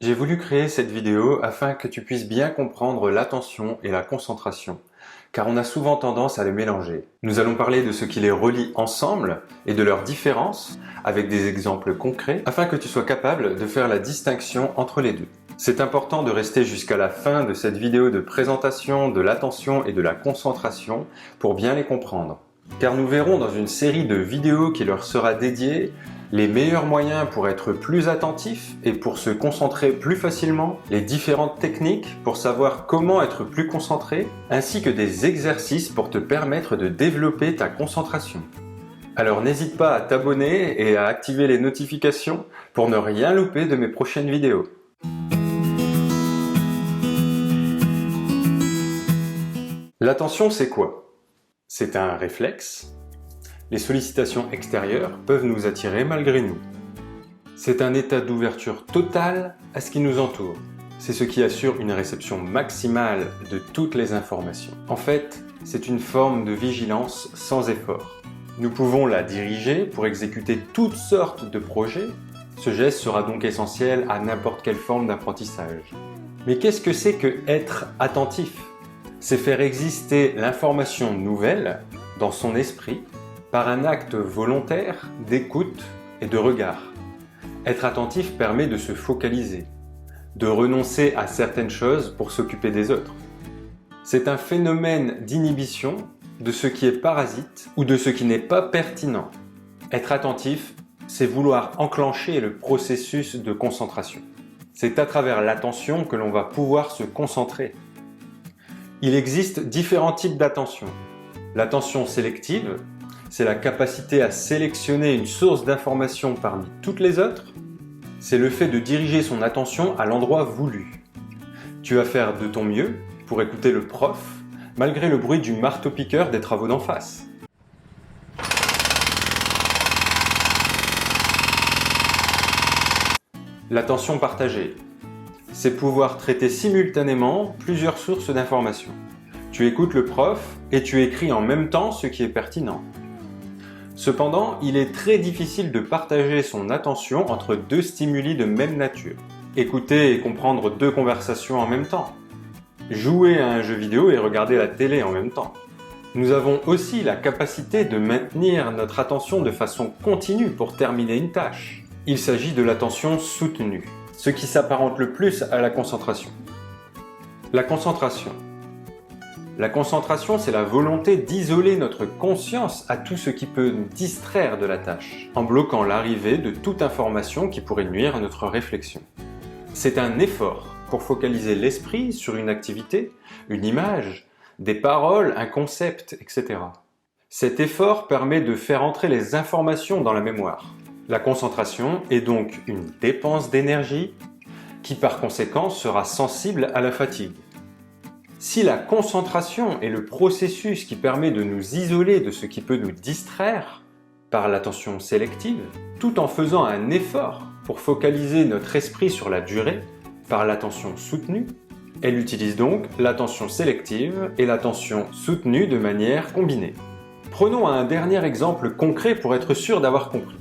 J'ai voulu créer cette vidéo afin que tu puisses bien comprendre l'attention et la concentration, car on a souvent tendance à les mélanger. Nous allons parler de ce qui les relie ensemble et de leurs différences avec des exemples concrets afin que tu sois capable de faire la distinction entre les deux. C'est important de rester jusqu'à la fin de cette vidéo de présentation de l'attention et de la concentration pour bien les comprendre. Car nous verrons dans une série de vidéos qui leur sera dédiée les meilleurs moyens pour être plus attentif et pour se concentrer plus facilement, les différentes techniques pour savoir comment être plus concentré, ainsi que des exercices pour te permettre de développer ta concentration. Alors n'hésite pas à t'abonner et à activer les notifications pour ne rien louper de mes prochaines vidéos. L'attention, c'est quoi? C'est un réflexe. Les sollicitations extérieures peuvent nous attirer malgré nous. C'est un état d'ouverture totale à ce qui nous entoure. C'est ce qui assure une réception maximale de toutes les informations. En fait, c'est une forme de vigilance sans effort. Nous pouvons la diriger pour exécuter toutes sortes de projets. Ce geste sera donc essentiel à n'importe quelle forme d'apprentissage. Mais qu'est-ce que c'est que être attentif? C'est faire exister l'information nouvelle dans son esprit par un acte volontaire d'écoute et de regard. Être attentif permet de se focaliser, de renoncer à certaines choses pour s'occuper des autres. C'est un phénomène d'inhibition de ce qui est parasite ou de ce qui n'est pas pertinent. Être attentif, c'est vouloir enclencher le processus de concentration. C'est à travers l'attention que l'on va pouvoir se concentrer. Il existe différents types d'attention. L'attention sélective, c'est la capacité à sélectionner une source d'information parmi toutes les autres. C'est le fait de diriger son attention à l'endroit voulu. Tu vas faire de ton mieux pour écouter le prof, malgré le bruit du marteau-piqueur des travaux d'en face. L'attention partagée, c'est pouvoir traiter simultanément plusieurs sources d'informations. Tu écoutes le prof et tu écris en même temps ce qui est pertinent. Cependant, il est très difficile de partager son attention entre deux stimuli de même nature. Écouter et comprendre deux conversations en même temps. Jouer à un jeu vidéo et regarder la télé en même temps. Nous avons aussi la capacité de maintenir notre attention de façon continue pour terminer une tâche. Il s'agit de l'attention soutenue, ce qui s'apparente le plus à la concentration. La concentration. La concentration, c'est la volonté d'isoler notre conscience à tout ce qui peut nous distraire de la tâche, en bloquant l'arrivée de toute information qui pourrait nuire à notre réflexion. C'est un effort pour focaliser l'esprit sur une activité, une image, des paroles, un concept, etc. Cet effort permet de faire entrer les informations dans la mémoire. La concentration est donc une dépense d'énergie qui par conséquent sera sensible à la fatigue. Si la concentration est le processus qui permet de nous isoler de ce qui peut nous distraire par l'attention sélective, tout en faisant un effort pour focaliser notre esprit sur la durée par l'attention soutenue, elle utilise donc l'attention sélective et l'attention soutenue de manière combinée. Prenons un dernier exemple concret pour être sûr d'avoir compris.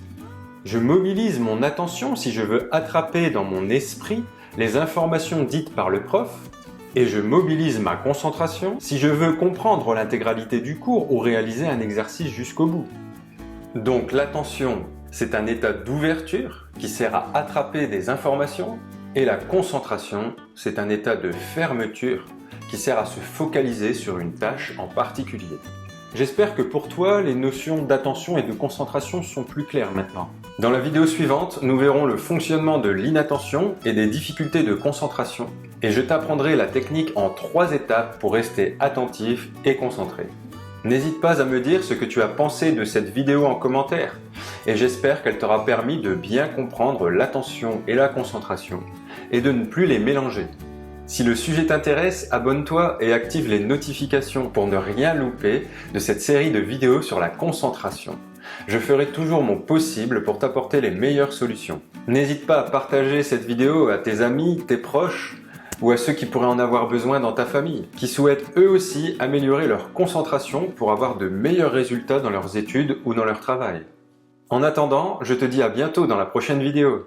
Je mobilise mon attention si je veux attraper dans mon esprit les informations dites par le prof, et je mobilise ma concentration si je veux comprendre l'intégralité du cours ou réaliser un exercice jusqu'au bout. Donc l'attention, c'est un état d'ouverture qui sert à attraper des informations, et la concentration, c'est un état de fermeture qui sert à se focaliser sur une tâche en particulier. J'espère que pour toi, les notions d'attention et de concentration sont plus claires maintenant. Dans la vidéo suivante, nous verrons le fonctionnement de l'inattention et des difficultés de concentration, et je t'apprendrai la technique en 3 étapes pour rester attentif et concentré. N'hésite pas à me dire ce que tu as pensé de cette vidéo en commentaire, et j'espère qu'elle t'aura permis de bien comprendre l'attention et la concentration, et de ne plus les mélanger. Si le sujet t'intéresse, abonne-toi et active les notifications pour ne rien louper de cette série de vidéos sur la concentration. Je ferai toujours mon possible pour t'apporter les meilleures solutions. N'hésite pas à partager cette vidéo à tes amis, tes proches ou à ceux qui pourraient en avoir besoin dans ta famille, qui souhaitent eux aussi améliorer leur concentration pour avoir de meilleurs résultats dans leurs études ou dans leur travail. En attendant, je te dis à bientôt dans la prochaine vidéo.